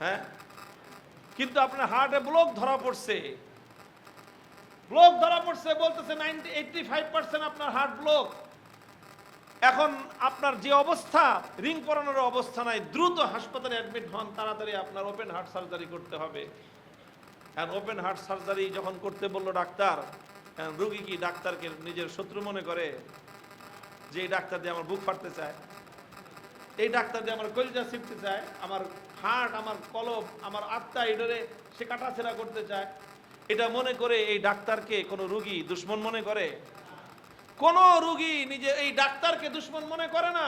হ্যাঁ, কিন্তু আপনার হার্টে ব্লক ধরা পড়ছে, বলতেছে 85% আপনার হার্ট ব্লক। এখন আপনার যে অবস্থা, রিং পরানোর অবস্থা নাই, দ্রুত হাসপাতালে অ্যাডমিট হন, তাড়াতাড়ি আপনার ওপেন হার্ট সার্জারি করতে হবে। আর ওপেন হার্ট সার্জারি যখন করতে বলল ডাক্তার, রোগী কি ডাক্তারকে নিজের শত্রু মনে করে? যে এই ডাক্তার দিয়ে আমার বুক ফাটতে চায়, এই ডাক্তার দিয়ে আমার কলিজা ছিঁড়তে চায়, আমার হার্ট, আমার কলব, আমার আত্মা এটারে সে কাটাছেড়া করতে চায়, এটা মনে করে এই ডাক্তারকে কোনো রোগী দুশ্মন মনে করে? কোন রোগী নিজে এই ডাক্তারকে দুশ্মন মনে করে না,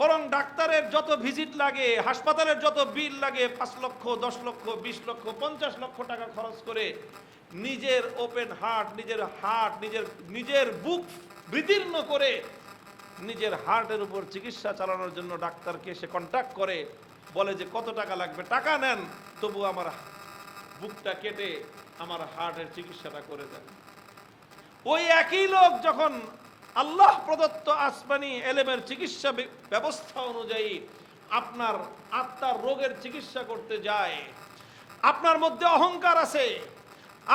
বরং ডাক্তারের যত ভিজিট লাগে, হাসপাতালের যত বিল লাগে, 5 লক্ষ, 10 লক্ষ, 20 লক্ষ, 50 লক্ষ টাকা খরচ করে নিজের ওপেন হার্ট, নিজের বুক বিদীর্ণ করে নিজের হার্টের উপর চিকিৎসা চালানোর জন্য ডাক্তারকে সে কন্ট্যাক্ট করে, বলে যে কত টাকা লাগবে, টাকা নেন, তবু আমার বুকটা কেটে আমার হার্টের চিকিৎসাটা করে দেন। ওই একই লোক যখন আল্লাহ প্রদত্ত আসমানি এলেমের চিকিৎসা ব্যবস্থা অনুযায়ী আপনার আত্মার রোগের চিকিৎসা করতে যায়, আপনার মধ্যে অহংকার আছে,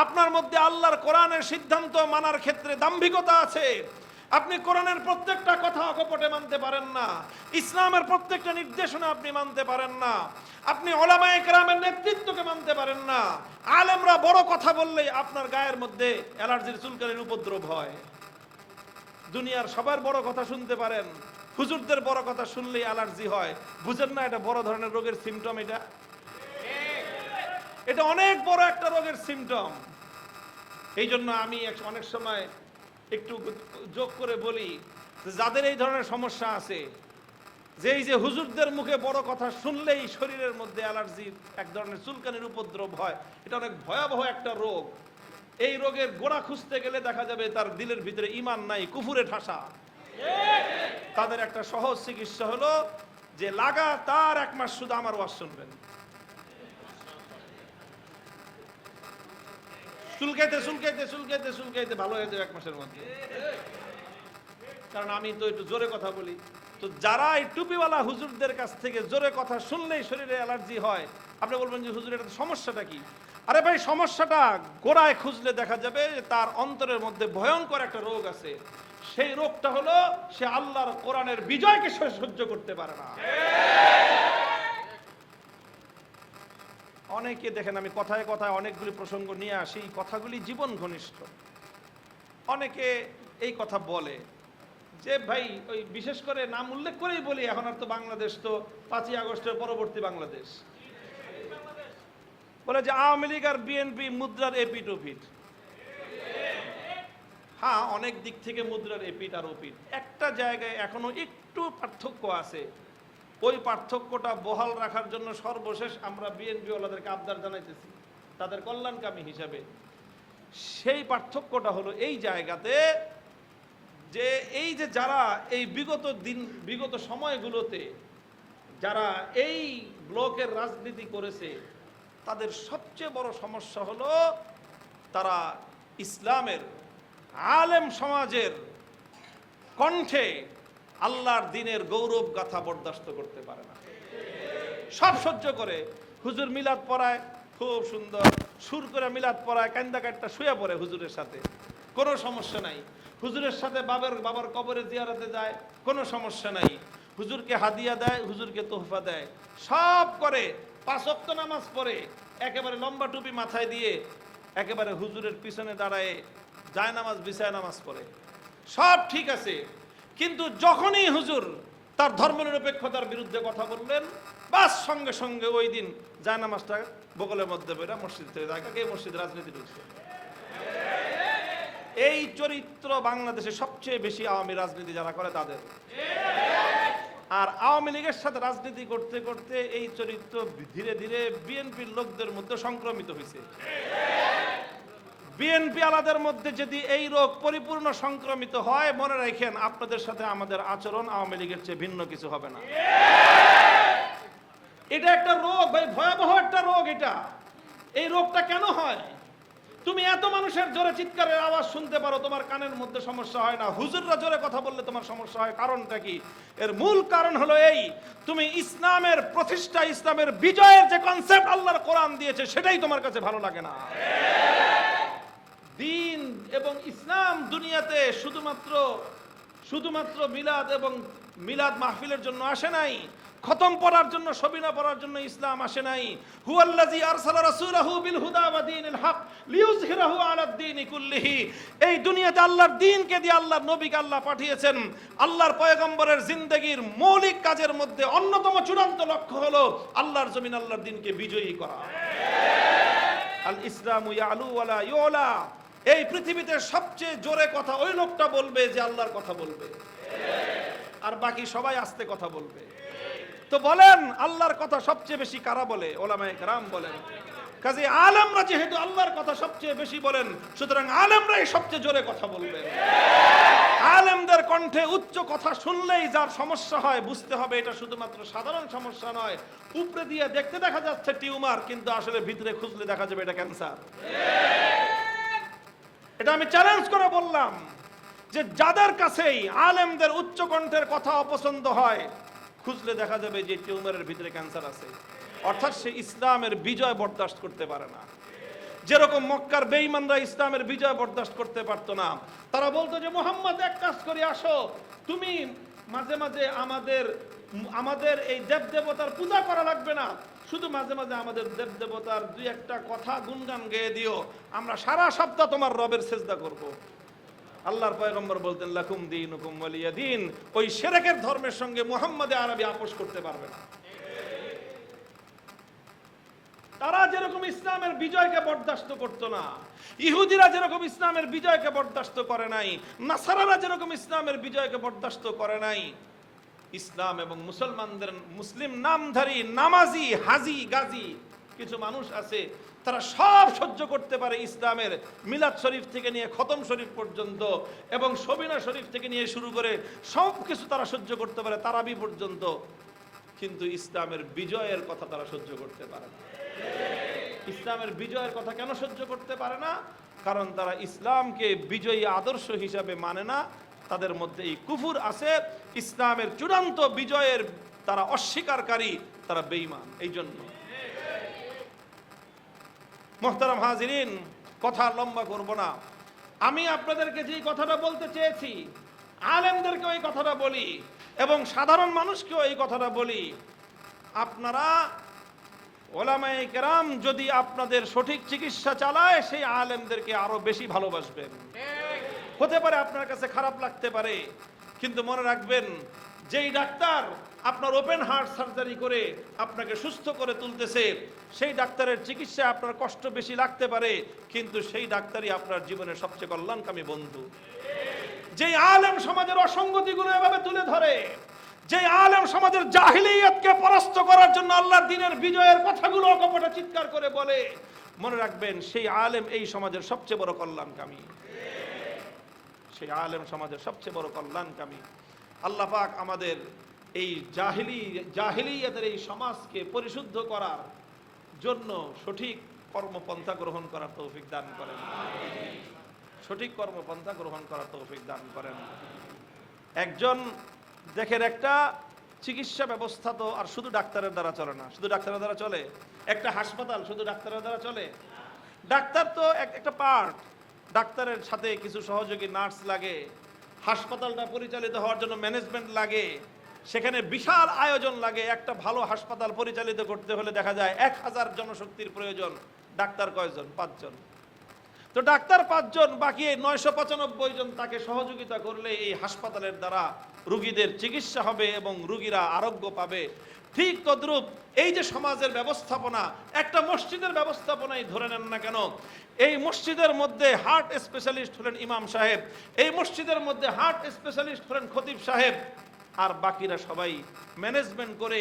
আপনার মধ্যে আল্লাহর কোরআনের সিদ্ধান্ত মানার ক্ষেত্রে দাম্ভিকতা আছে, আপনি কোরআনের প্রত্যেকটা কথা অকপটে মানতে পারেন না, ইসলামের প্রত্যেকটা নির্দেশনা আপনি মানতে পারেন না, আপনি উলামায়ে কেরামের নেতৃত্বকে মানতে পারেন না, আলেমরা বড় কথা বললেই আপনার গায়ের মধ্যে অ্যালার্জির চুলকানির উপদ্রব হয়। দুনিয়ার সবার বড় কথা শুনতে পারেন, হুজুরদের বড় কথা শুনলেই অ্যালার্জি হয়। বুঝেন না এটা বড় ধরনের রোগের সিমটম? এটা অনেক বড় একটা রোগের সিমটম। এই জন্য আমি অনেক সময় একটু যোগ করে বলি, যাদের এই ধরনের সমস্যা আছে, যে এই যে হুজুরদের মুখে বড় কথা শুনলেই শরীরের মধ্যে অ্যালার্জি, এক ধরনের চুলকানির উপদ্রব হয়, এটা অনেক ভয়াবহ একটা রোগ। এই রোগের গোড়া খুঁজতে গেলে দেখা যাবে তার দিলের ভিতরে ঈমান নাই, কুফুরে ঠাসা। তাদের একটা সহজ চিকিৎসা হলো যে লাগাতার 1 মাস শুধু আমার ওয়াজ শুনবেন, চুলকাইতে চুলকাইতে চুলকাইতে চুলকাইতে ভালো হয়ে যাবে 1 মাসের মধ্যে। কারণ আমি তো একটু জোরে কথা বলি, তো যারা এই টুপিওয়ালা হুজুরদের কাছ থেকে জোরে কথা শুনলেই শরীরে অ্যালার্জি হয়, আপনি বলবেন যে হুজুর এটা সমস্যাটা কি? আরে ভাই, সমস্যাটা গোড়ায় খুঁজলে দেখা যাবে তার অন্তরের মধ্যে ভয়ঙ্কর একটা রোগ আছে। সেই রোগটা হলো সে আল্লাহর কোরআনের বিজয়কে সহ্য করতে পারে না। অনেকে দেখেন, আমি কথায় কথায় অনেকগুলি প্রসঙ্গ নিয়ে আসি, কথাগুলি জীবন ঘনিষ্ঠ। অনেকে এই কথা বলে যে ভাই, ওই বিশেষ করে নাম উল্লেখ করেই বলি, এখন আর তো বাংলাদেশ তো 5ই আগস্টের পরবর্তী বাংলাদেশ, বলে যে আওয়ামী লীগ আর বিএনপি মুদ্রার এপিট ওপিট। হ্যাঁ, অনেক দিক থেকে মুদ্রার এপিট আর ওপিট। একটা জায়গায় এখনো একটু পার্থক্য আছে, ওই পার্থক্যটা বহাল রাখার জন্য সর্বশেষ আমরা বিএনপি ওয়ালাদেরকে আবদার জানাইতেছি তাদের কল্যাণকামী হিসাবে। সেই পার্থক্যটা হলো এই জায়গাতে যে এই যে যারা এই বিগত সময়গুলোতে যারা এই ব্লকের রাজনীতি করেছে, তাদের সবচেয়ে বড় সমস্যা হলো তারা ইসলামের আলেম সমাজের কণ্ঠে আল্লাহর দ্বীনের গৌরব গাথা বরদাস্ত করতে পারে না। সব সহ্য করে, হুজুর মিলাদ পড়ায় খুব সুন্দর সুর করে মিলাদ পড়ায়, কান্দা কাটটা শুয়ে পড়ে হুজুরের সাথে, কোনো সমস্যা নাই। হুজুরের সাথে বাবার কবরে জিয়ারতে যায়, কোনো সমস্যা নাই। হুজুরকে হাদিয়া দেয়, হুজুরকে তোহফা দেয়, সব করে। 5 ওয়াক্ত নামাজ পড়ে, একেবারে লম্বা টুপি মাথায় দিয়ে একেবারে হুজুরের পিছনে দাঁড়ায় যায় নামাজ বিছায় নামাজ পড়ে, সব ঠিক আছে। কিন্তু যখনই হুজুর তার ধর্মনিরপেক্ষতার বিরুদ্ধে কথা বললেন, বাস সঙ্গে সঙ্গে ওই দিন যায় নামাজটা বগলের মধ্যে বেরা মসজিদ থেকে যায়, এই মসজিদ রাজনীতি ঢুকছে। এই চরিত্র বাংলাদেশে সবচেয়ে বেশি আওয়ামী রাজনীতি যারা করে তাদের। আর আওয়ামী লীগের সাথে রাজনীতি করতে করতে এই চরিত্র ধীরে ধীরে বিএনপির লোকদের মধ্যে সংক্রমিত হয়েছে। বিএনপি আলাদের মধ্যে যদি এই রোগ পরিপূর্ণ সংক্রমিত হয়, মনে রাখেন আপনাদের সাথে আমাদের আচরণ আওয়ামী লীগের চেয়ে ভিন্ন কিছু হবে না। এটা একটা রোগ ভাই, ভয়াবহ একটা রোগ। এটা এই রোগটা কেন হয়? তুমি এত মানুষের জোরে চিৎকারের আওয়াজ শুনতে পারো, তোমার কানের মধ্যে সমস্যা হয় না, হুজুররা জোরে কথা বললে তোমার সমস্যা হয়, কারণটা কি? এর মূল কারণ হলো এই, তুমি ইসলামের প্রতিষ্ঠা, ইসলামের বিজয়ের যে কনসেপ্ট আল্লাহর কোরআন দিয়েছে সেটাই তোমার কাছে ভালো লাগে না। দ্বীন এবং ইসলাম দুনিয়াতে শুধুমাত্র মিলাদ এবং মিলাদ মাহফিলের জন্য আসে নাই, খতম পড়ার জন্য, সবিনা পড়ার জন্য ইসলাম আসে নাই। হুয়াল্লাযী আরসালা রাসূলাহু বিল হুদা ওয়া দীনিল হক লিইয়ুযহিরাহু আলাদ দীনি কুল্লিহি। এই দুনিয়াতে আল্লাহর দ্বীনকে দিয়ে আল্লাহর নবীকে আল্লাহ পাঠিয়েছেন। আল্লাহর পয়গম্বরের জিন্দেগীর মৌলিক কাজের মধ্যে অন্যতম চূড়ান্ত লক্ষ্য হলো আল্লাহর জমিন, আল্লাহর দ্বীনকে বিজয়ী করা। আল ইসলামু ইয়ালু ওয়া লা ইউলা। এই পৃথিবীতে সবচেয়ে জোরে কথা ওই লোকটা বলবে যে আল্লাহর কথা বলবে, আর বাকি সবাই আস্তে কথা বলবে। তো বলেন, আল্লাহর কথা সবচেয়ে বেশি কারা বলে? ওলামায়ে কেরাম বলেন। কাজে আলেমরা যেহেতু আল্লাহর কথা সবচেয়ে বেশি বলেন, সুতরাং আলেমরাই সবচেয়ে জোরে কথা বলবে। আলেমদের কণ্ঠে উচ্চ কথা শুনলেই যার সমস্যা হয়, বুঝতে হবে এটা শুধুমাত্র সাধারণ সমস্যা নয়। উপরে দিয়ে দেখতে দেখা যাচ্ছে টিউমার, কিন্তু আসলে ভিতরে খুঁজলে দেখা যাবে এটা ক্যান্সার। এটা আমি চ্যালেঞ্জ করে বললাম যে যাদের কাছেই আলেমদের উচ্চ কণ্ঠের কথা অপছন্দ হয়, খুঁজলে দেখা যাবে যে টিউমারের ভিতরে ক্যান্সার আছে। অর্থাৎ সে ইসলামের বিজয় বরদাস্ত করতে পারে না। যেরকম মক্কার বেঈমানরা ইসলামের বিজয় বরদাস্ত করতে পারতো না। তারা বলতো যে মুহাম্মদ, এক কাজ করে আসো, তুমি মাঝে মাঝে আমাদের এই দেবদেবতার পূজা করা লাগবে না, শুধু মাঝে মাঝে আমাদের দেবদেবতার দুই একটা কথা গুনগান গেয়ে দিও, আমরা সারা সপ্তাহ তোমার রবের সেজদা করব। আল্লাহর পয়গম্বর বলতেন লাকুম দীনুকুম ওয়ালিয়া দীন। ওই শিরকের ধর্মের সঙ্গে মুহাম্মদে আরবি আপোষ করতে পারবে না। তারা যেরকম ইসলামের বিজয়কে বরদাস্ত করতো না, ইহুদিরা যেরকম ইসলামের বিজয়কে বরদাস্ত করে নাই, নাসারারা যেরকম ইসলামের বিজয়কে বরদাস্ত করে নাই, ইসলাম এবং মুসলমানদের, মুসলিম নামধারী নামাজি হাজি গাজী কিছু মানুষ আছে, তারা সব সহ্য করতে পারে। ইসলামের মিলাদ শরীফ থেকে নিয়ে খতম শরীফ পর্যন্ত এবং সবিনা শরীফ থেকে নিয়ে শুরু করে সব কিছু তারা সহ্য করতে পারে, তারাবি পর্যন্ত। কিন্তু ইসলামের বিজয়ের কথা তারা সহ্য করতে পারে না। ইসলামের বিজয়ের কথা কেন সহ্য করতে পারে না? কারণ তারা ইসলামকে বিজয়ী আদর্শ হিসাবে মানে না। তাদের মধ্যে এই কুফুর আছে, ইসলামের চূড়ান্ত বিজয়ের তারা অস্বীকারী, তারা বেঈমান। এই জন্য মুহতারাম হাজিরিন, কথা লম্বা করব না। আমি আপনাদেরকে যে কথাটা বলতে চেয়েছি, আলেমদেরকেও এই কথাটা বলি এবং সাধারণ মানুষকেও এই কথাটা বলি, আপনারা ওলামায়ে কেরাম যদি আপনাদের সঠিক চিকিৎসা চালায়, সেই আলেমদেরকে আরো বেশি ভালোবাসবেন। হতে পারে আপনার কাছে খারাপ লাগতে পারে, কিন্তু মনে রাখবেন, যেই ডাক্তার আপনার ওপেন হার্ট সার্জারি করে আপনাকে সুস্থ করে তুলতেছে, সেই ডাক্তারের চিকিৎসায় আপনার কষ্ট বেশি লাগতে পারে, কিন্তু সেই ডাক্তারই আপনার জীবনের সবচেয়ে কল্যাণকামী বন্ধু। যেই আলেম সমাজের অসঙ্গতিগুলো এভাবে তুলে ধরে, যে আলেম সমাজের জাহিলিয়াতকে পরাস্ত করার জন্য আল্লাহর দ্বীনের বিজয়ের কথাগুলো অকপটে চিৎকার করে বলে, মনে রাখবেন সেই আলেম এই সমাজের সবচেয়ে বড় কল্যাণকামী। সেই আলেম সমাজের সবচেয়ে বড় কল্যাণকামী। আল্লাহ পাক আমাদের এই জাহিলিয়াতের এই সমাজকে পরিশুদ্ধ করার জন্য সঠিক কর্মপন্থা গ্রহণ করার তৌফিক দান করেন। সঠিক কর্মপন্থা গ্রহণ করার তৌফিক দান করেন। একজন দেখেন, একটা চিকিৎসা ব্যবস্থা তো আর শুধু ডাক্তারের দ্বারা চলে না। শুধু ডাক্তারের দ্বারা চলে? একটা হাসপাতাল শুধু ডাক্তারের দ্বারা চলে? ডাক্তার তো একটা পার্ট, ডাক্তারের সাথে কিছু সহযোগী নার্স লাগে, হাসপাতালটা পরিচালিত হওয়ার জন্য ম্যানেজমেন্ট লাগে, সেখানে বিশাল আয়োজন লাগে। একটা ভালো হাসপাতাল পরিচালিত করতে হলে দেখা যায় 1000 জনশক্তির প্রয়োজন। ডাক্তার কয়জন? 5 জন। তো ডাক্তার 5 জন, বাকি 995 জন তাকে সহযোগিতা করলে এই হাসপাতালের দ্বারা রোগীদের চিকিৎসা হবে এবং রোগীরা আরোগ্য পাবে। ঠিক তদ্রূপ এই যে সমাজের ব্যবস্থাপনা, একটা মসজিদের ব্যবস্থাপনাই ধরে নেন না কেন, এই মসজিদের মধ্যে হার্ট স্পেশালিস্ট হলেন ইমাম সাহেব, এই মসজিদের মধ্যে হার্ট স্পেশালিস্ট হলেন খতিব সাহেব, আর বাকিরা সবাই ম্যানেজমেন্ট করে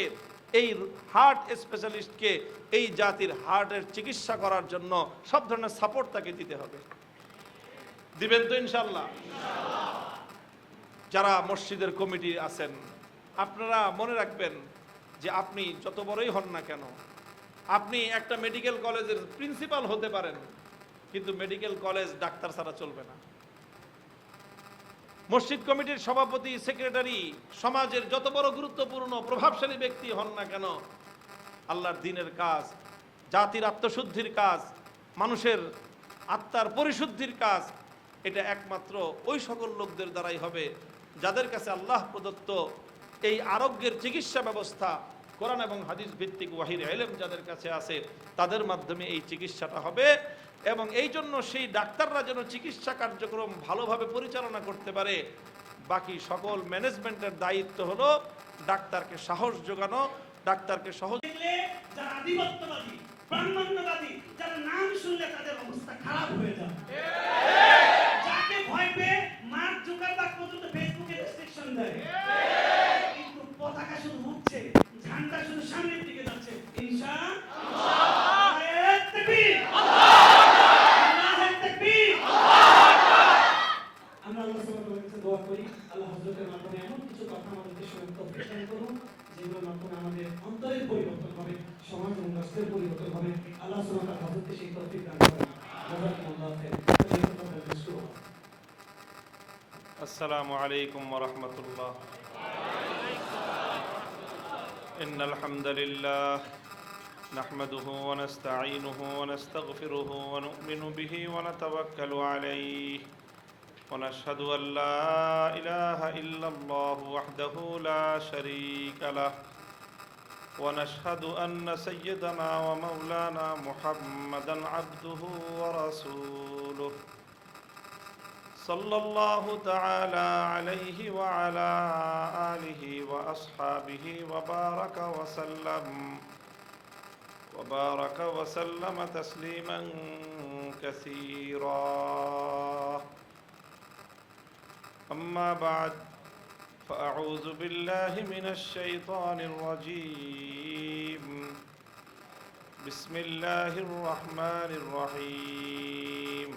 এই হার্ট স্পেশালিস্টকে এই জাতির হার্টের চিকিৎসা করার জন্য সব ধরনের সাপোর্ট তাকে দিতে হবে। দিবেন তো ইনশাআল্লাহ? যারা মসজিদের কমিটি আছেন, আপনারা মনে রাখবেন যে আপনি যত বড়ই হন না কেন, আপনি একটা মেডিকেল কলেজের প্রিন্সিপাল হতে পারেন, কিন্তু মেডিকেল কলেজ ডাক্তার ছাড়া চলবে না। মসজিদ কমিটির সভাপতি, সেক্রেটারি, সমাজের যত বড় গুরুত্বপূর্ণ প্রভাবশালী ব্যক্তি হন না কেন, আল্লাহর দ্বীনের কাজ, জাতির আত্মশুদ্ধির কাজ, মানুষের আত্মার পরিশুদ্ধির কাজ, এটা একমাত্র ওই সকল লোকদের দ্বারাই হবে যাদের কাছে আল্লাহ প্রদত্ত এই আরোগ্যের চিকিৎসা ব্যবস্থা, কোরআন এবং হাদিস ভিত্তিক ওয়াহির ইলম যাদের কাছে আছে, তাদের মাধ্যমে এই চিকিৎসাটা হবে। এবং এই জন্য সেই ডাক্তাররা যেন চিকিৎসা কার্যক্রম ভালোভাবে পরিচালনা করতে পারে, বাকি সকল ম্যানেজমেন্টের দায়িত্ব হলো ডাক্তারকে সাহস যোগানো, ডাক্তারকে সহজ। যারা আধিপত্যবাদী, ব্রাহ্মণ্যবাদী, যারা নাম শুনলে তাদের অবস্থা খারাপ হয়ে যায়, যাকে ভয় পেয়ে মার্ক জুকারবার্গ পর্যন্ত ফেসবুকে রেস্ট্রিকশন দেয়, কিন্তু পতাকা শুধু উঠছে, ঝান্ডা শুধু সামনের দিকে যাচ্ছে। ইনশাআল্লাহ, তাকবীর, আল্লাহু তাকবীর। আমরা আল্লাহ সুবহানাহু ওয়া তাআলার কাছে দোয়া করি, আল্লাহ হযরতের মাধ্যমে এমন কিছু কথা আমাদেরকে শোনার তৌফিক দান করুন যেগুলোর মাধ্যমে আমাদের অন্তরের পরিবর্তন হবে, সমাজ এবং রাষ্ট্রের পরিবর্তন হবে। আল্লাহ সুবহানাহু ওয়া তাআলা হযরতকে সেই তৌফিক দান করেন। জাযাকাল্লাহু খাইরান। আসসালামু আলাইকুম ওয়া রাহমাতুল্লাহ। ইন্নাল হামদালিল্লাহ নাহমাদুহু ওয়া নাস্তাঈনুহু ওয়া নাস্তাগফিরুহু ওয়া নু'মিনু বিহি ওয়া নাতাওয়াক্কালু আলাইহি ওয়া নাশহাদু আল লা ইলাহা ইল্লাল্লাহু ওয়াহদাহু লা শারীকা লাহু ওয়া নাশহাদু আন্না সাইয়্যিদানা ওয়া মাওলানা মুহাম্মাদান আবদুহু ওয়া রাসূলুহু সাল্লাল্লাহু তাআলা আলাইহি ওয়া আলা আলিহি ওয়া আসহাবিহি ওয়া বারাকা ওয়া সাল্লামা তাসলিমান কাসীরা। أما بعد فأعوذ بالله من الشيطان الرجيم. بسم الله الرحمن الرحيم.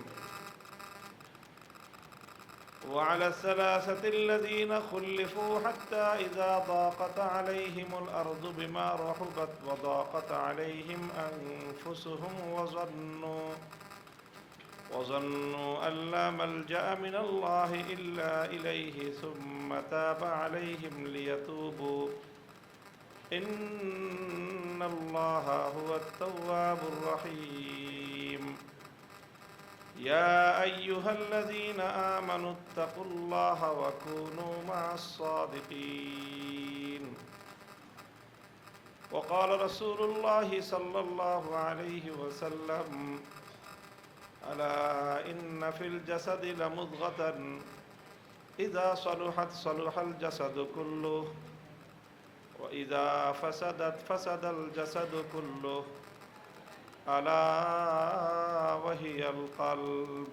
وعلى الثلاثة الذين خلفوا حتى إذا ضاقت عليهم الأرض بما رحبت وضاقت عليهم أنفسهم وظنوا أن لا ملجأ من الله إلا إليه ثم تاب عليهم ليتوبوا إن الله هو التواب الرحيم. يا أيها الذين آمنوا اتقوا الله وكونوا مع الصادقين. وقال رسول الله صلى الله عليه وسلم: ألا إن في الجسد لمضغة إذا صلحت صلح الجسد كله وإذا فسدت فسد الجسد كله ألا وهي القلب.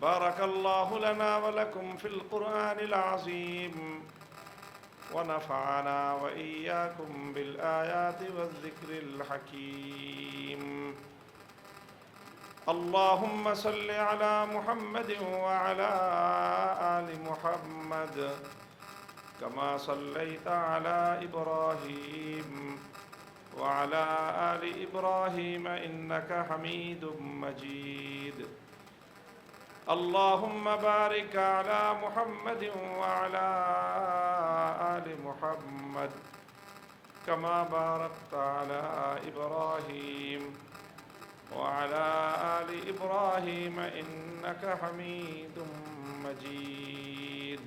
بارك الله لنا ولكم في القرآن العظيم ونفعنا وإياكم بالآيات والذكر الحكيم. اللهم صل على محمد وعلى آل محمد كما صليت على إبراهيم وعلى آل إبراهيم إنك حميد مجيد. اللهم بارك على محمد وعلى آل محمد كما باركت على إبراهيم وعلى آل إبراهيم إنك حميد مجيد.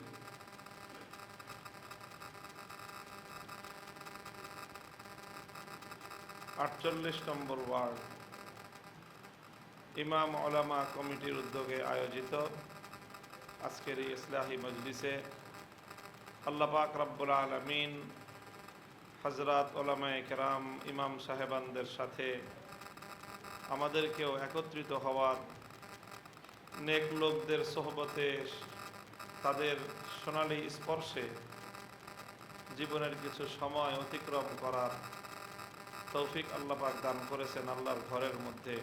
48 নম্বর ওয়ার্ড ইমাম ওলামা কমিটির উদ্যোগে আয়োজিত আজকের এই ইসলাহি মজলিসে আল্লাহ পাক রব্বুল আলামিন হযরত ওলামায়ে কেরাম ইমাম সাহেবানদের সাথে আমাদেরকেও একত্রিত হওয়ার, নেক লোকদের সোহবতে তাদের সোনালী স্পর্শে জীবনের কিছু সময় অতিক্রম করার তৌফিক আল্লাহ পাক দান করেছেন আল্লাহর ঘরের মধ্যে।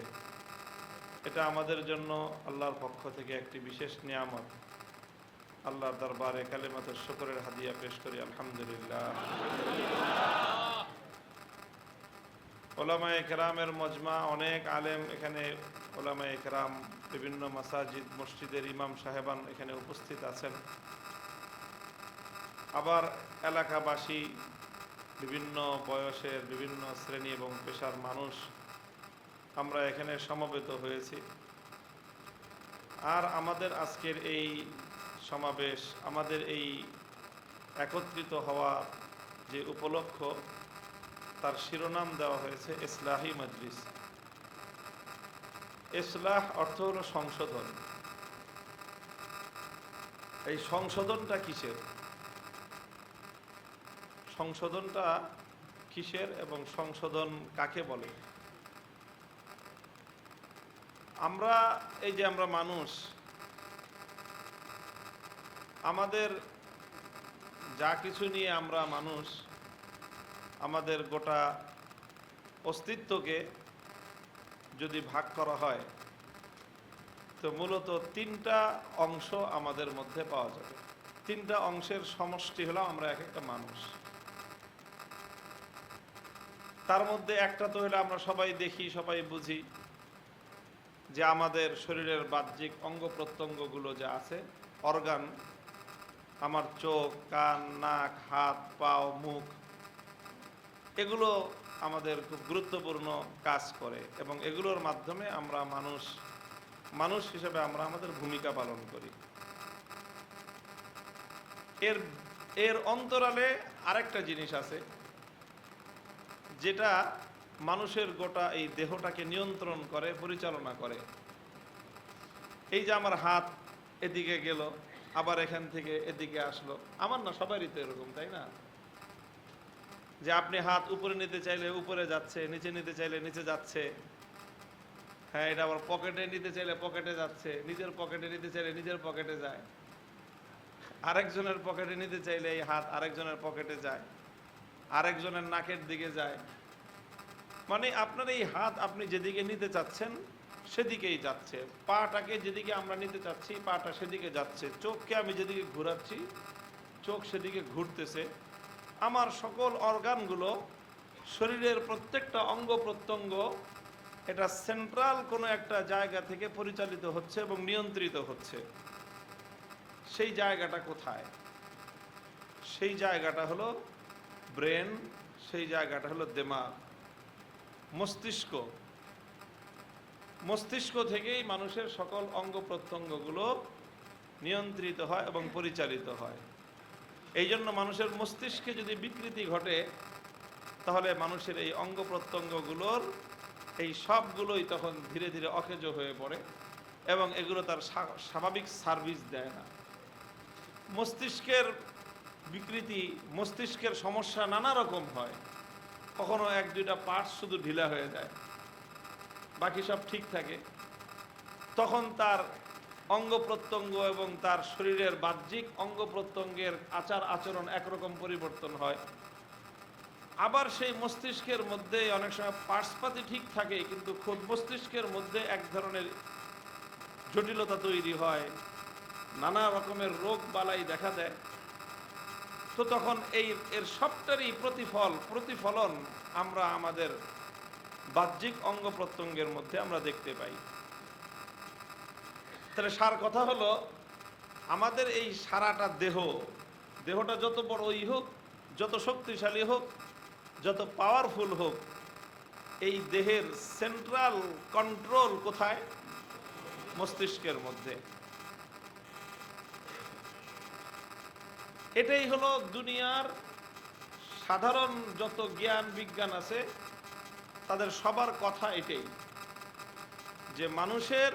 এটা আমাদের জন্য আল্লাহর পক্ষ থেকে একটি বিশেষ নিয়ামত। আল্লাহর দরবারে কালিমাতুশ শুকরের হাদিয়া পেশ করি আলহামদুলিল্লাহ। ওলামায়ে কেরামের মজমা, অনেক আলেম এখানে, ওলামায়ে কেরাম, বিভিন্ন মাসাজিদ মসজিদের ইমাম সাহেবান এখানে উপস্থিত আছেন। আবার এলাকাবাসী, বিভিন্ন বয়সের, বিভিন্ন শ্রেণী এবং পেশার মানুষ আমরা এখানে সমবেত হয়েছি। আর আমাদের আজকের এই সমাবেশ, আমাদের এই একত্রিত হওয়া যে উপলক্ষ, তার শিরোনাম দেওয়া হয়েছে ইসলাহি মজলিস। ইসলাহ অর্থ হলো সংশোধন। এই সংশোধনটা কিসের? সংশোধনটা কিসের এবং সংশোধন কাকে বলে? আমরা এই যে আমরা মানুষ, আমাদের যা কিছু নিয়ে আমরা মানুষ, আমাদের গোটা অস্তিত্বকে যদি ভাগ করা হয় তো মূলত তিনটা অংশ আমাদের মধ্যে পাওয়া যাবে। তিনটা অংশের সমষ্টি হলো আমরা এক একটা মানুষ। তার মধ্যে একটা তো হলো আমরা সবাই দেখি, সবাই বুঝি যে আমাদের শরীরের বাহ্যিক অঙ্গ প্রত্যঙ্গগুলো যা আছে, অর্গান, আমার চোখ, কান, নাক, হাত, পাও, মুখ, এগুলো আমাদের খুব গুরুত্বপূর্ণ কাজ করে এবং এগুলোর মাধ্যমে আমরা মানুষ হিসেবে আমরা আমাদের ভূমিকা পালন করি। এর অন্তরালে আরেকটা জিনিস আছে যেটা মানুষের গোটা এই দেহটাকে নিয়ন্ত্রণ করে, পরিচালনা করে। এই যে আমার হাত এদিকে গেল, আবার এখান থেকে এদিকে আসলো, আমার না, সবারই তো এরকম, তাই না? যে আপনি হাত উপরে নিতে চাইলে উপরে যাচ্ছে, নিচে নিতে চাইলে নিচে যাচ্ছে। হ্যাঁ, এটা আবার পকেটে নিতে চাইলে পকেটে যাচ্ছে, নিজের পকেটে নিতে চাইলে নিজের পকেটে যায়, আরেকজনের পকেটে নিতে চাইলে এই হাত আরেকজনের পকেটে যায়, আরেকজনের নাকের দিকে যায়। মানে আপনার এই হাত আপনি যেদিকে নিতে চাচ্ছেন সেদিকেই যাচ্ছে, পাটাকে যেদিকে আমরা নিতে চাচ্ছি পাটা সেদিকে যাচ্ছে, চোখকে আমি যেদিকে ঘোরাচ্ছি চোখ সেদিকে ঘুরতেছে। আমার সকল অর্গানগুলো, শরীরের প্রত্যেকটা অঙ্গ প্রত্যঙ্গ এটা সেন্ট্রাল কোনো একটা জায়গা থেকে পরিচালিত হচ্ছে এবং নিয়ন্ত্রিত হচ্ছে। সেই জায়গাটা কোথায়? সেই জায়গাটা হলো ব্রেন, সেই জায়গাটা হলো দিমাগ, মস্তিষ্ক। মস্তিষ্ক থেকেই মানুষের সকল অঙ্গ প্রত্যঙ্গগুলো নিয়ন্ত্রিত হয় এবং পরিচালিত হয়। এই জন্য মানুষের মস্তিষ্কে যদি বিকৃতি ঘটে তাহলে মানুষের এই অঙ্গ প্রত্যঙ্গগুলোর এই সবগুলোই তখন ধীরে ধীরে অকেজো হয়ে পড়ে এবং এগুলো তার স্বাভাবিক সার্ভিস দেয় না। মস্তিষ্কের বিকৃতি, মস্তিষ্কের সমস্যা নানা রকম হয়। কখনো এক দুইটা পার্টস শুধু ঢিলা হয়ে যায়, বাকি সব ঠিক থাকে। তখন তার অঙ্গ প্রত্যঙ্গ এবং তার শরীরের বাহ্যিক অঙ্গ প্রত্যঙ্গের আচার আচরণ একরকম পরিবর্তন হয়। আবার সেই মস্তিষ্কের মধ্যে অনেক সময় পার্টসপাতি ঠিক থাকে, কিন্তু খোদ মস্তিষ্কের মধ্যে এক ধরনের জটিলতা তৈরি হয়, নানা রকমের রোগ বালাই দেখা দেয়। তো তখন এর সবটারই প্রতিফলন আমরা আমাদের বাহ্যিক অঙ্গ প্রত্যঙ্গের মধ্যে আমরা দেখতে পাই। তাহলে সার কথা হলো, আমাদের এই সারাটা দেহটা যত বড়ই হোক, যত শক্তিশালী হোক, যত পাওয়ারফুল হোক, এই দেহের সেন্ট্রাল কন্ট্রোল কোথায়? মস্তিষ্কের মধ্যে। এটাই হলো দুনিয়ার সাধারণ যত জ্ঞান বিজ্ঞান আছে তাদের সবার কথা এটাই, যে মানুষের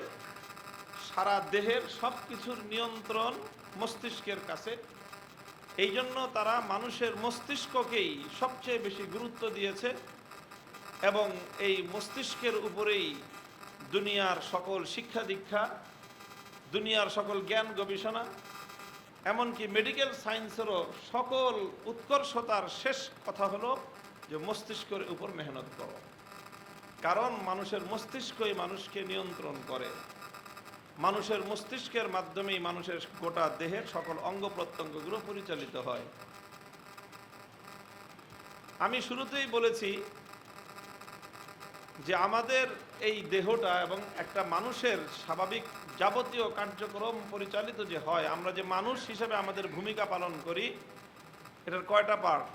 সারা দেহের সব কিছুর নিয়ন্ত্রণ মস্তিষ্কের কাছে। এই জন্য তারা মানুষের মস্তিষ্ককেই সবচেয়ে বেশি গুরুত্ব দিয়েছে এবং এই মস্তিষ্কের উপরেই দুনিয়ার সকল শিক্ষা দীক্ষা, দুনিয়ার সকল জ্ঞান গবেষণা, এমনকি মেডিকেল সায়েন্সেরও সকল উৎকর্ষতার শেষ কথা হলো যে মস্তিষ্কের উপর মেহনত করো। কারণ মানুষের মস্তিষ্কই মানুষকে নিয়ন্ত্রণ করে। মানুষের মস্তিষ্কের মাধ্যমেই মানুষের গোটা দেহের সকল অঙ্গ প্রত্যঙ্গগুলো পরিচালিত হয়। আমি শুরুতেই বলেছি যে আমাদের এই দেহটা এবং একটা মানুষের স্বাভাবিক যাবতীয় কার্যক্রম পরিচালিত যে হয়, আমরা যে মানুষ হিসেবে আমাদের ভূমিকা পালন করি, এটার কয়টা পার্ট?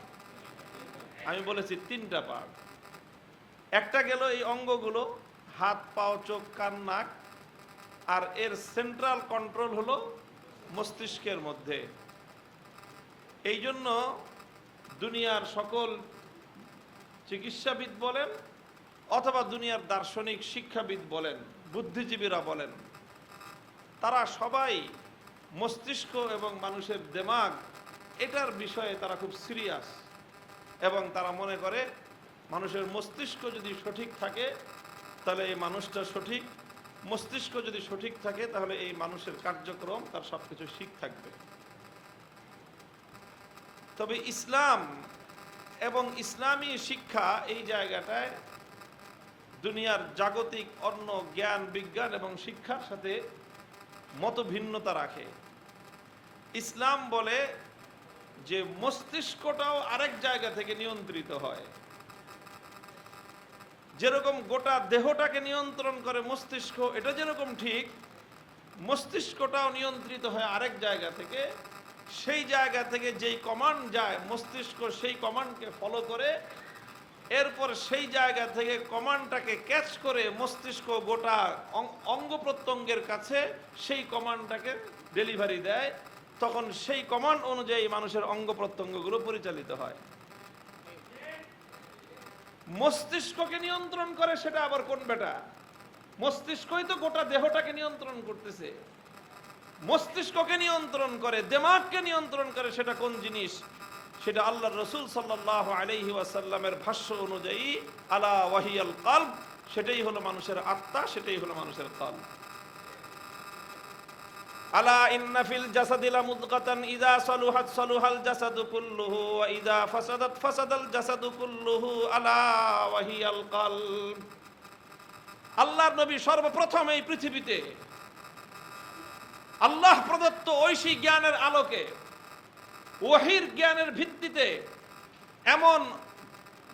আমি বলেছি 3টা পার্ট। একটা গেল এই অঙ্গগুলো, হাত, পাও, চোখ, কান, নাক, আর এর সেন্ট্রাল কন্ট্রোল হলো মস্তিষ্কের মধ্যে। এই জন্য দুনিয়ার সকল চিকিৎসাবিদ বলেন অথবা দুনিয়ার দার্শনিক শিক্ষাবিদ বলেন, বুদ্ধিজীবীরা বলেন, তারা সবাই মস্তিষ্ক এবং মানুষের দিমাগ এটার বিষয়ে তারা খুব সিরিয়াস, এবং তারা মনে করে মানুষের মস্তিষ্ক যদি সঠিক থাকে তাহলে এই মানুষটা সঠিক, মস্তিষ্ক যদি সঠিক থাকে তাহলে এই মানুষের কার্যক্রম তার সবকিছু ঠিক থাকবে। তবে ইসলাম এবং ইসলামী শিক্ষা এই জায়গাটায় দুনিয়ার জাগতিক অন্য জ্ঞান, বিজ্ঞান এবং শিক্ষার সাথে মতভিন্নতা রাখে। ইসলাম বলে যে মস্তিষ্কটাও আরেক জায়গা থেকে নিয়ন্ত্রিত হয়। যেরকম গোটা দেহটাকে নিয়ন্ত্রণ করে মস্তিষ্ক, এটা যেরকম ঠিক, মস্তিষ্কটাও নিয়ন্ত্রিত হয় আরেক জায়গা থেকে। সেই জায়গা থেকে যেই কমান্ড যায় মস্তিষ্ক সেই কমান্ডকে ফলো করে, এরপর সেই জায়গা থেকে কমান্ডটাকে ক্যাচ করে মস্তিষ্ক গোটা অঙ্গ প্রত্যঙ্গের কাছে সেই কমান্ডটাকে ডেলিভারি দেয়। তখন সেই কমান্ড অনুযায়ী মানুষের অঙ্গ প্রত্যঙ্গগুলো পরিচালিত হয়। মস্তিষ্ককে নিয়ন্ত্রণ করে সেটা আবার কোন বেটা? মস্তিষ্কই তো গোটা দেহটাকে নিয়ন্ত্রণ করতেছে। মস্তিষ্ককে নিয়ন্ত্রণ করে, দিমাগকে নিয়ন্ত্রণ করে সেটা কোন জিনিস? সেটা আল্লাহর রাসূল সাল্লাল্লাহু আলাইহি ওয়াসাল্লামের ভাষ্য অনুযায়ী আলা ওয়াহিয়াল কলব, সেটাই হলো মানুষের আত্মা, সেটাই হলো মানুষের কলব। আলা ইন্না ফিল জাসাদি লামুদগাতান ইযা সালুহাত সালুহাল জাসাদু কুল্লুহু ওয়া ইযা ফাসাদাত ফাসাদাল জাসাদু কুল্লুহু আলা ওয়াহিয়াল কলব। আল্লাহর নবী সর্বপ্রথম এই পৃথিবীতে আল্লাহ প্রদত্ত ঐশী জ্ঞানের আলোকে, ওহীর জ্ঞানের ভিত্তিতে এমন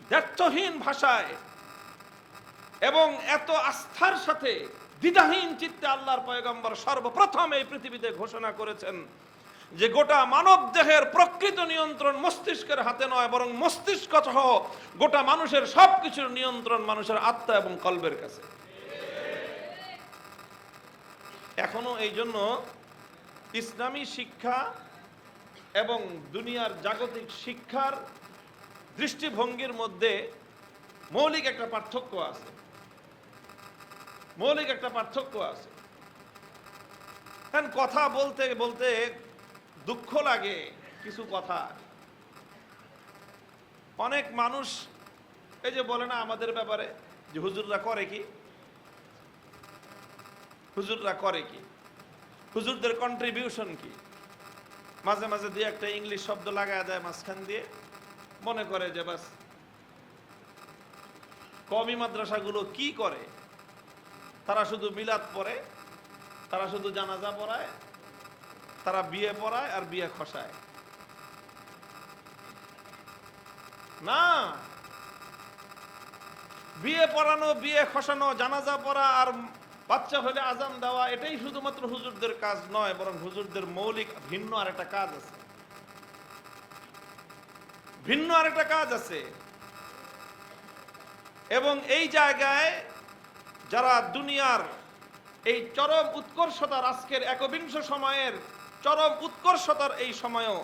দ্ব্যর্থহীন ভাষায় এবং এত আস্থার সাথে দ্বিধাহীন চিত্তে আল্লাহর পয়গম্বর সর্বপ্রথম এই পৃথিবীতে ঘোষণা করেছেন যে গোটা মানব দেহের প্রকৃত নিয়ন্ত্রণ মস্তিষ্কের হাতে নয়, বরং মস্তিষ্ক সহ গোটা মানুষের সবকিছুর নিয়ন্ত্রণ মানুষের আত্মা এবং কলবের কাছে। এখনো এই জন্য ইসলামী শিক্ষা এবং দুনিয়ার জাগতিক শিক্ষার দৃষ্টিভঙ্গির মধ্যে মৌলিক একটা পার্থক্য আছে। মৌলিক একটা পার্থক্য আছে। কারণ কথা বলতে বলতে দুঃখ লাগে কিছু কথা। অনেক মানুষ এই যে বলে না আমাদের ব্যাপারে যে হুজুররা করে কি, হুজুররা করে কি, হুজুরদের কন্ট্রিবিউশন কি। মাঝে মাঝে দুই একটা ইংলিশ শব্দ লাগায় দেয় মাঝখান দিয়ে, মনে করে যে বাস কওমি মাদ্রাসাগুলো কি করে, তারা শুধু মিলাদ পড়ে, তারা শুধু জানাজা পড়ায়, তারা বিয়ে পড়ায় আর বিয়ে খসায়। না, বিয়ে পড়ানো, বিয়ে খসানো, জানাজা পড়া আর বাচ্চা হলে আজান দেওয়া এটাই শুধুমাত্র হুজুরদের কাজ নয়, বরং হুজুরদের মৌলিক ভিন্ন আরেকটা কাজ আছে। ভিন্ন আরেকটা কাজ আছে। এবং এই জায়গায় যারা দুনিয়ার এই চরম উৎকর্ষতার, আজকের একবিংশ সময়ের চরম উৎকর্ষতার এই সময়ও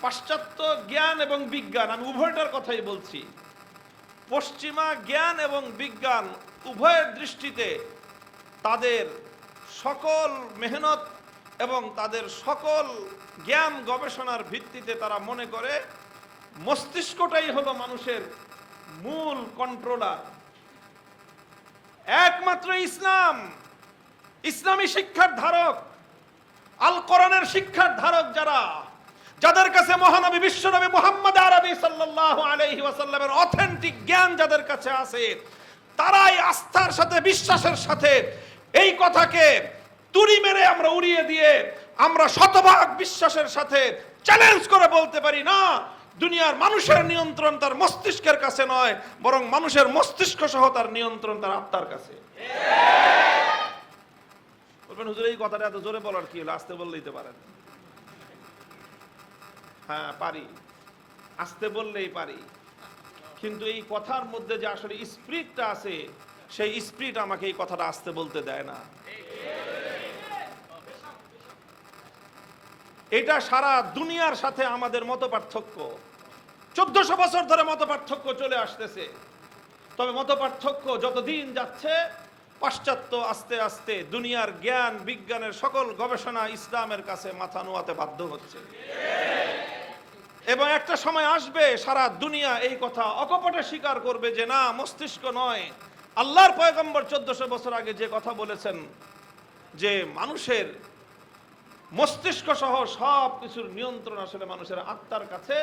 পাশ্চাত্য জ্ঞান এবং বিজ্ঞান, আমি উভয়টার কথাই বলছি, পশ্চিমা জ্ঞান এবং বিজ্ঞান উভয়ের দৃষ্টিতে তাদের সকল মেহনত এবং তাদের সকল জ্ঞান গবেষণার ভিত্তিতে তারা মনে করে মস্তিষ্কটাই হলো মানুষের মূল কন্ট্রোলার। একমাত্র ইসলাম, ইসলামী শিক্ষার ধারক, আল কোরআনের শিক্ষার ধারক যারা, যাদের কাছে মহানবী বিশ্বনবী মুহাম্মদ আরবি সাল্লাল্লাহু আলাইহি ওয়াসাল্লামের অথেন্টিক জ্ঞান যাদের কাছে আছে, তারাই আস্থার সাথে, বিশ্বাসের সাথে এই কথাকে তুড়ি মেরে আমরা উড়িয়ে দিয়ে আমরা শতভাগ বিশ্বাসের সাথে চ্যালেঞ্জ করে বলতে পারি না, দুনিয়ার মানুষের নিয়ন্ত্রণ তার মস্তিষ্কের কাছে নয়, বরং মানুষের মস্তিষ্ক সহ তার নিয়ন্ত্রণ তার আত্মার কাছে। বলবেন হুজুর এই কথাটা এত জোরে বলার কি হলো, আস্তে বললেই তো পারেন। হ্যাঁ পারি, আস্তে বললেই পারি, কিন্তু এই কথার মধ্যে যে আসলে স্পিরিটটা আছে, সেই স্পিরিট আমাকে এই কথাটা আস্তে বলতে দেয় না। এটা সারা দুনিয়ার সাথে আমাদের মত পার্থক্য। 1400 বছর ধরে মত পার্থক্য চলে আসতেছে, তবে মত পার্থক্য যতদিন যাচ্ছে পাশ্চাত্য আস্তে আস্তে দুনিয়ার জ্ঞান বিজ্ঞানের সকল গবেষণা ইসলামের কাছে মাথা নোয়াতে বাধ্য হচ্ছে। এবং একটা সময় আসবে সারা দুনিয়া এই কথা অকপটে স্বীকার করবে যে না, মস্তিষ্ক নয়, আল্লাহর পয়গম্বর 1400 বছর আগে যে কথা বলেছেন যে মানুষের মস্তিষ্ক সহ সব কিছুর নিয়ন্ত্রণ আসলে মানুষের আত্মার কাছে।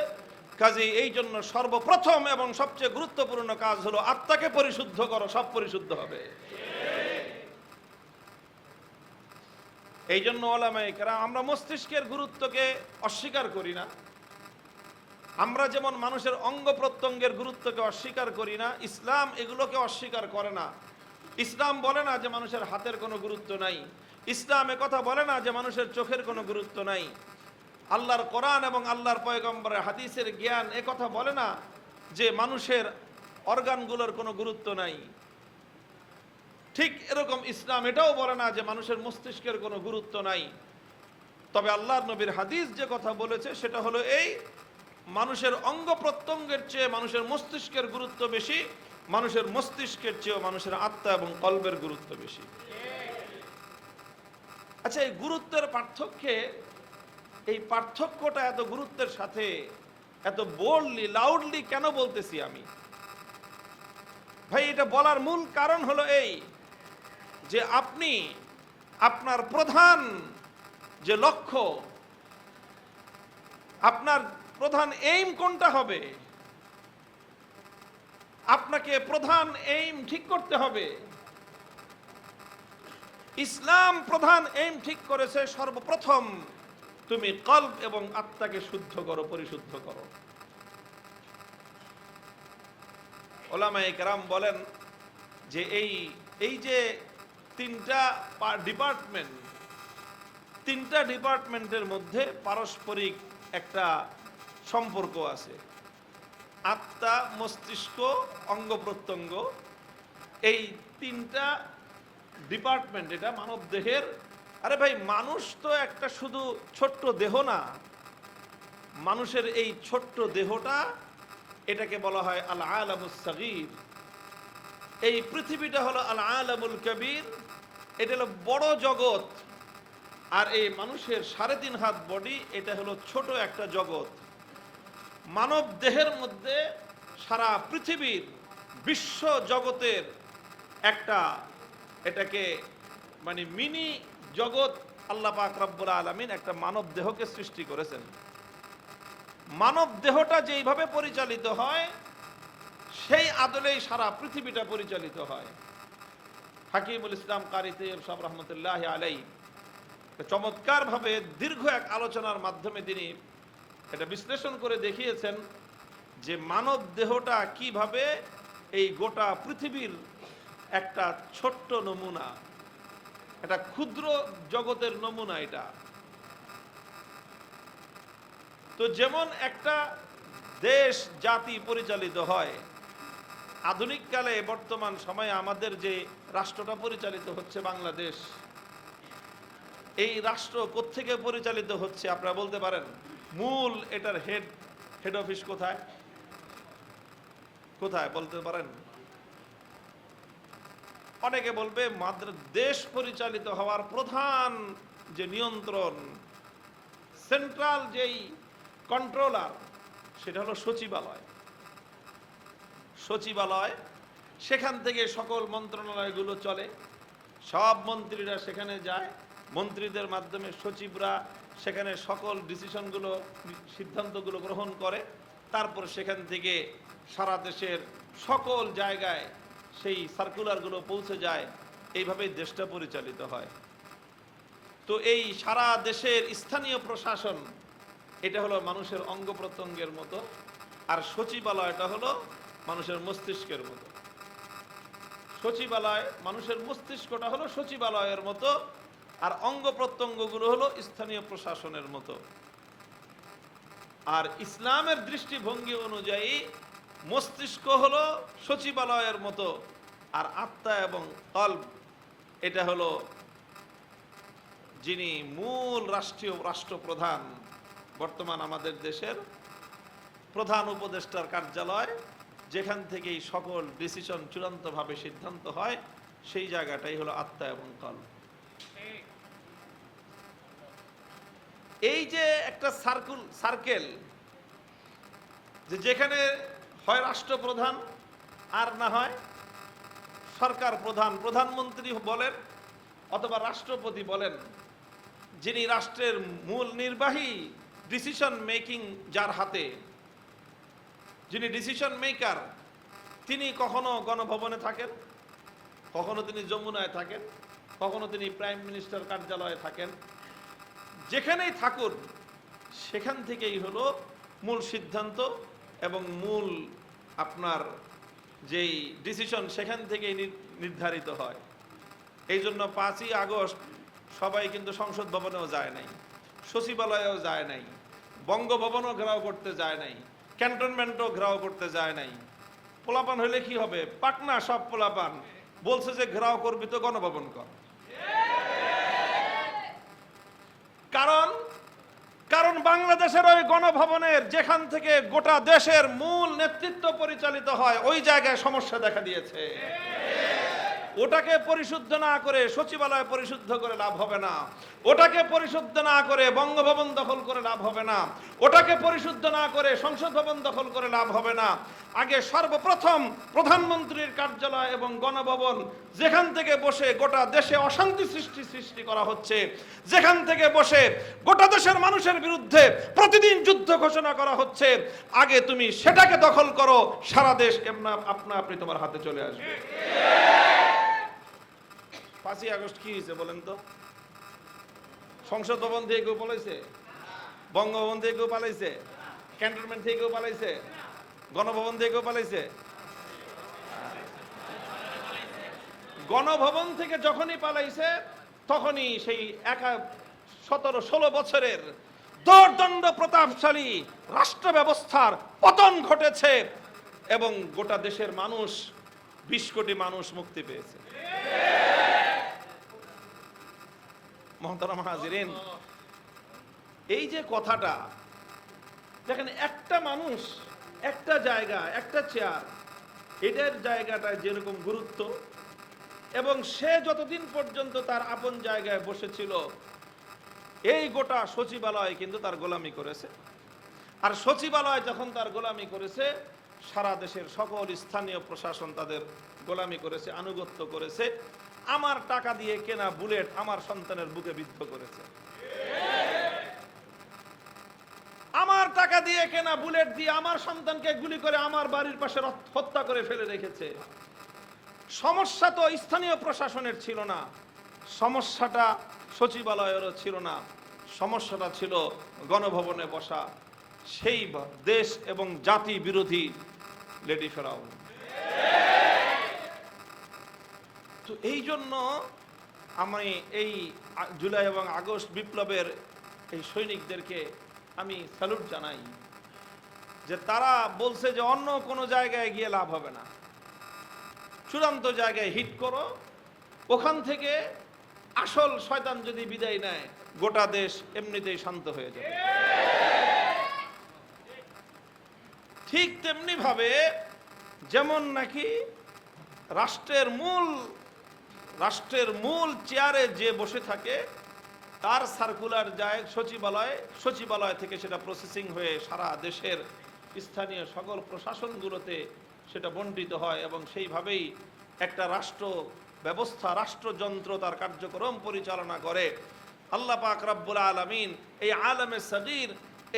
কাজে এই জন্য সর্বপ্রথম এবং সবচেয়ে গুরুত্বপূর্ণ কাজ হলো আত্মাকে পরিশুদ্ধ করো, সব পরিশুদ্ধ হবে। এই জন্য ওলামায়ে কেরাম, আমরা মস্তিষ্কের গুরুত্বকে অস্বীকার করি না। আমরা যেমন মানুষের অঙ্গ প্রত্যঙ্গের গুরুত্বকে অস্বীকার করি না, ইসলাম এগুলোকে অস্বীকার করে না। ইসলাম বলে না যে মানুষের হাতের কোনো গুরুত্ব নাই, ইসলাম কথা বলে না যে মানুষের চোখের কোনো গুরুত্ব নাই। আল্লাহর কোরআন এবং আল্লাহর পয়গম্বরের হাদিসের জ্ঞান কথা বলে না যে মানুষের অর্গানগুলোর কোনো গুরুত্ব নাই। ঠিক এরকম ইসলাম এটাও বলে না যে মানুষের মস্তিষ্কের কোনো গুরুত্ব নাই। তবে আল্লাহর নবীর হাদিস যে কথা বলেছে সেটা হলো এই, মানুষের অঙ্গ প্রত্যঙ্গের চেয়ে মানুষের মস্তিষ্কের গুরুত্ব বেশি, মানুষের মস্তিষ্কের চেয়েও মানুষের আত্মা এবং কলবের গুরুত্ব বেশি। আচ্ছা, এই গুরুত্বের পার্থক্যে, এই পার্থক্যটা এত গুরুত্বের সাথে এত বোল্ডলি লাউডলি কেন বলতেছি আমি? ভাই, এটা বলার মূল কারণ হলো এই যে আপনি আপনার প্রধান যে লক্ষ্য, আপনার প্রধান এইম কোনটা হবে, আপনাকে প্রধান এইম ঠিক করতে হবে। ইসলাম প্রধান এইম ঠিক করেছে, সর্বপ্রথম তুমি কলব এবং আত্মাকে শুদ্ধ করো, পরিশুদ্ধ করো। ওলামায়ে কেরাম বলেন যে এই যে তিনটা ডিপার্টমেন্টের মধ্যে পারস্পরিক একটা সম্পর্ক আছে। আত্মা, মস্তিষ্ক, অঙ্গ প্রত্যঙ্গ, এই তিনটা ডিপার্টমেন্ট এটা মানব দেহের। আরে ভাই, মানুষ তো একটা শুধু ছোট্ট দেহ না, মানুষের এই ছোট্ট দেহটা, এটাকে বলা হয় আল আলামুস সাগীর। এই পৃথিবীটা হলো আল আলামুল কবির, এটা হলো বড় জগৎ। আর এই মানুষের 3.5 হাত বডি, এটা হলো ছোট একটা জগৎ। মানব দেহের মধ্যে সারা পৃথিবীর বিশ্ব জগতের একটা, এটাকে মানে মিনি জগৎ আল্লাহ পাক রব্বুল আলামিন একটা মানব দেহকে সৃষ্টি করেছেন। মানব দেহটা যেইভাবে পরিচালিত হয় সেই আদলেই সারা পৃথিবীটা পরিচালিত হয়। হাকিমুল ইসলাম কারি তৈয়ব সাহেব রহমতুল্লাহ আলাইহি চমৎকার ভাবে দীর্ঘ এক আলোচনার মাধ্যমে তিনি এটা বিশ্লেষণ করে দেখিয়েছেন যে মানব দেহটা কিভাবে এই গোটা পৃথিবীর একটা ছোট্ট নমুনা, একটা ক্ষুদ্র জগতের নমুনা এটা। তো যেমন একটা দেশ জাতি পরিচালিত হয়, আধুনিক কালে বর্তমান সময়ে আমাদের যে রাষ্ট্রটা পরিচালিত হচ্ছে বাংলাদেশ, এই রাষ্ট্র কোত্থেকে পরিচালিত হচ্ছে আপনারা বলতে পারেন? মূল এটার হেড অফিস কোথায় কোথায় বলতে পারেন? অনেকে বলবে দেশ পরিচালিত হওয়ার প্রধান যে নিয়ন্ত্রণ, সেন্ট্রাল যেই কন্ট্রোলার, সেটা হলো সচিবালয়। সচিবালয়, সেখান থেকে সকল মন্ত্রণালয়গুলো চলে, সব মন্ত্রীরা সেখানে যায়, মন্ত্রীদের মাধ্যমে সচিবরা সেখানে সকল ডিসিশনগুলো, সিদ্ধান্তগুলো গ্রহণ করে, তারপর সেখান থেকে সারা দেশের সকল জায়গায় সেই সার্কুলারগুলো পৌঁছে যায়। এইভাবেই দেশটা পরিচালিত হয়। তো এই সারা দেশের স্থানীয় প্রশাসন, এটা হলো মানুষের অঙ্গ প্রত্যঙ্গের মতো। আর সচিবালয়টা হলো মানুষের মস্তিষ্কের মতো। সচিবালয় মানুষের মস্তিষ্কটা হলো সচিবালয়ের মতো, আর অঙ্গ প্রত্যঙ্গগুলো হলো স্থানীয় প্রশাসনের মতো। আর ইসলামের দৃষ্টিভঙ্গি অনুযায়ী মস্তিষ্ক হলো সচিবালয়ের মতো, আর আত্মা এবং কলব এটা হলো যিনি মূল রাষ্ট্রপ্রধান, বর্তমান আমাদের দেশের প্রধান উপদেষ্টার কার্যালয়, যেখান থেকেই সকল ডিসিশন চূড়ান্তভাবে সিদ্ধান্ত হয়, সেই জায়গাটাই হলো আত্মা এবং কলব। এই যে একটা সার্কেল, যেখানে হয় রাষ্ট্রপ্রধান আর না হয় সরকার প্রধান, প্রধানমন্ত্রী বলেন অথবা রাষ্ট্রপতি বলেন, যিনি রাষ্ট্রের মূল নির্বাহী, ডিসিশন মেকিং যার হাতে, যিনি ডিসিশন মেকার, তিনি কখনো গণভবনে থাকেন, কখনো তিনি যমুনায় থাকেন, কখনো তিনি প্রাইম মিনিস্টার কার্যালয়ে থাকেন। যেখানেই থাকুন সেখান থেকেই হলো মূল সিদ্ধান্ত এবং মূল আপনার যেই ডিসিশন সেখান থেকেই নির্ধারিত হয়। এই জন্য 5ই আগস্ট সবাই কিন্তু সংসদ ভবনেও যায় নাই, সচিবালয়েও যায় নাই, বঙ্গভবনও ঘেরাও করতে যায় নাই, ক্যান্টনমেন্টও ঘেরাও করতে যায় নাই। পোলাপান হইলে কি হবে? পাকনা সব পোলাপান বলছে যে ঘেরাও করবি তো গণভবন কর। কারণ বাংলাদেশের ওই গণভবনের যেখান থেকে গোটা দেশের মূল নেতৃত্ব পরিচালিত হয়, ওই জায়গায় সমস্যা দেখা দিয়েছে। ওটাকে পরিশুদ্ধ না করে সচিবালয় পরিশুদ্ধ করে লাভ হবে না, ওটাকে পরিশুদ্ধ না করে বঙ্গভবন দখল করে লাভ হবে না, ওটাকে পরিশুদ্ধ না করে সংসদ ভবন দখল করে লাভ হবে না। আগে সর্বপ্রথম প্রধানমন্ত্রীর কার্যালয় এবং গণভবন, যেখান থেকে বসে গোটা দেশে অশান্তি সৃষ্টি করা হচ্ছে, যেখান থেকে বসে গোটা দেশের মানুষের বিরুদ্ধে প্রতিদিন যুদ্ধ ঘোষণা করা হচ্ছে, আগে তুমি সেটাকে দখল করো, সারা দেশ আপনা আপনি তোমার হাতে চলে আসবে। 5ই আগস্ট কি হয়েছে বলেন তো? সংসদ ভবন থেকে কেউ পালাইছে? বঙ্গভবন থেকে কেউ পালাইছে? ক্যান্টনমেন্ট থেকে কেউ পালাইছে? গণভবন থেকে কেউ পালাইছে? গণভবন থেকে যখনই পালাইছে তখনই সেই 17-16 বছরের দোর্দণ্ড প্রতাপশালী রাষ্ট্র ব্যবস্থার পতন ঘটেছে এবং গোটা দেশের মানুষ, 20 কোটি মানুষ মুক্তি পেয়েছে। মহতারাম হাজিরিন, এই যে কথাটা দেখেন, একটা মানুষ, একটা জায়গা, একটা চেয়ার, এটার জায়গাটায় যেরকম গুরুত্ব, এবং সে যতদিন পর্যন্ত তার আপন জায়গায় বসেছিল, এই গোটা সচিবালয় কিন্তু তার গোলামি করেছে। আর সচিবালয় যখন তার গোলামি করেছে, সারা দেশের সকল স্থানীয় প্রশাসন তাদের গোলামি করেছে, আনুগত্য করেছে। আমার টাকা দিয়ে কেনা বুলেট আমার সন্তানের বুকে বিদ্ধ করেছে, আমার টাকা দিয়ে কেনা বুলেট দিয়ে আমার সন্তানকে গুলি করে আমার বাড়ির পাশে হত্যা করে ফেলে রেখেছে। সমস্যা তো স্থানীয় প্রশাসনের ছিল না, সমস্যাটা সচিবালয়েরও ছিল না, সমস্যাটা ছিল গণভবনে বসা সেই দেশ এবং জাতি বিরোধী লেডি ফেরাউন। তো এই জন্য আমি এই জুলাই এবং আগস্ট বিপ্লবের এই সৈনিকদেরকে আমি স্যালুট জানাই, যে তারা বলছে যে অন্য কোনো জায়গায় গিয়ে লাভ হবে না, চূড়ান্ত জায়গায় হিট করো, ওখান থেকে আসল শয়তান যদি বিদায় নেয় গোটা দেশ এমনিতেই শান্ত হয়ে যাবে। ঠিক তেমনি ভাবে যেমন নাকি রাষ্ট্রের মূল চেয়ারে যে বসে থাকে তার সার্কুলার যায় সচিবালয় থেকে সেটা প্রসেসিং হয়ে সারা দেশের স্থানীয় সকল প্রশাসনগুলোতে সেটা বণ্টিত হয়, এবং সেইভাবেই একটা রাষ্ট্র ব্যবস্থা, রাষ্ট্রযন্ত্র তার কার্যক্রম পরিচালনা করে। আল্লাহ পাক রব্বুল আলামিন এই আলমে সগীর,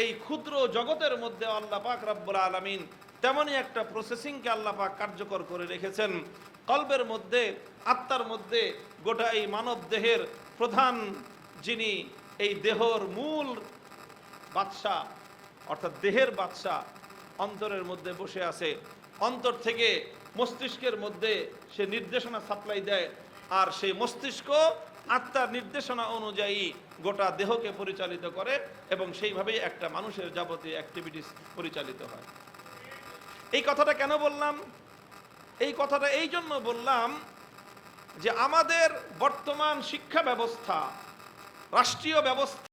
এই ক্ষুদ্র জগতের মধ্যে আল্লাহ পাক রব্বুল আলামিন তেমনই একটা প্রসেসিংকে আল্লাহ পাক কার্যকর করে রেখেছেন। কলবের মধ্যে, আত্মার মধ্যে, গোটা এই মানব দেহের প্রধান যিনি এই দেহর মূল বাদশা, অর্থাৎ দেহের বাদশা, অন্তরের মধ্যে বসে আছে, অন্তর থেকে মস্তিষ্কের মধ্যে সে নির্দেশনা সাপ্লাই দেয়, আর সেই মস্তিষ্ক আত্মার নির্দেশনা অনুযায়ী গোটা দেহকে পরিচালিত করে এবং সেইভাবেই একটা মানুষের যাবতীয় অ্যাক্টিভিটিস পরিচালিত হয়। এই কথাটা কেন বললাম? এই কথাটা এই জন্য বললাম যে আমাদের বর্তমান শিক্ষা ব্যবস্থা, রাষ্ট্রীয় ব্যবস্থা